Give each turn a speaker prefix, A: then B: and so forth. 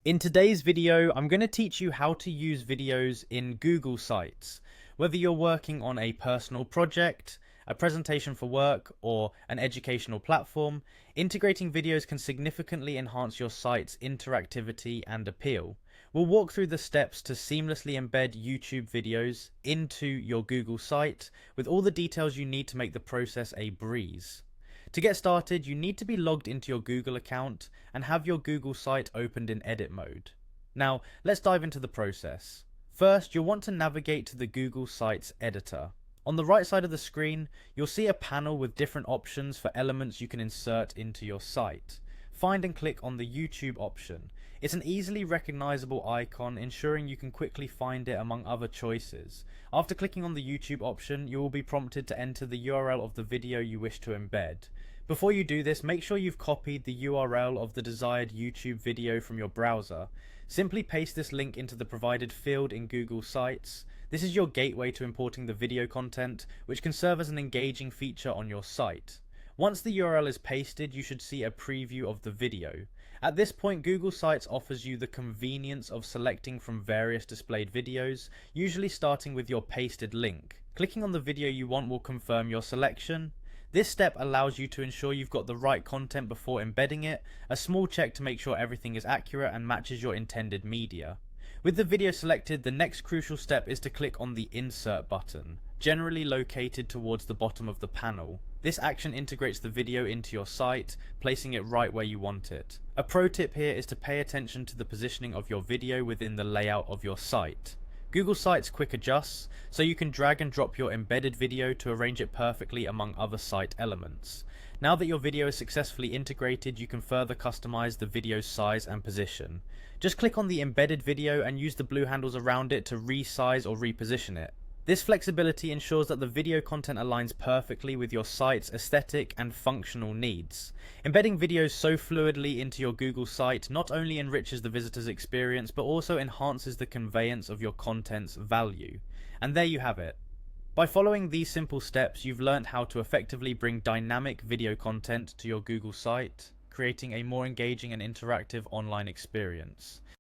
A: In today's video, I'm going to teach you how to use videos in Google Sites. Whether you're working on a personal project, a presentation for work, or an educational platform, integrating videos can significantly enhance your site's interactivity and appeal. We'll walk through the steps to seamlessly embed YouTube videos into your Google site with all the details you need to make the process a breeze. To get started, you need to be logged into your Google account and have your Google site opened in edit mode. Now, let's dive into the process. First, you'll want to navigate to the Google Sites editor. On the right side of the screen, you'll see a panel with different options for elements you can insert into your site. Find and click on the YouTube option. It's an easily recognizable icon, ensuring you can quickly find it among other choices. After clicking on the YouTube option, you will be prompted to enter the URL of the video you wish to embed. Before you do this, make sure you've copied the URL of the desired YouTube video from your browser. Simply paste this link into the provided field in Google Sites. This is your gateway to importing the video content, which can serve as an engaging feature on your site. Once the URL is pasted, you should see a preview of the video. At this point, Google Sites offers you the convenience of selecting from various displayed videos, usually starting with your pasted link. Clicking on the video you want will confirm your selection. This step allows you to ensure you've got the right content before embedding it, a small check to make sure everything is accurate and matches your intended media. With the video selected, the next crucial step is to click on the Insert button, generally located towards the bottom of the panel. This action integrates the video into your site, placing it right where you want it. A pro tip here is to pay attention to the positioning of your video within the layout of your site. Google Sites quick adjusts, so you can drag and drop your embedded video to arrange it perfectly among other site elements. Now that your video is successfully integrated, you can further customize the video's size and position. Just click on the embedded video and use the blue handles around it to resize or reposition it. This flexibility ensures that the video content aligns perfectly with your site's aesthetic and functional needs. Embedding videos so fluidly into your Google site not only enriches the visitor's experience, but also enhances the conveyance of your content's value. And there you have it. By following these simple steps, you've learned how to effectively bring dynamic video content to your Google site, creating a more engaging and interactive online experience.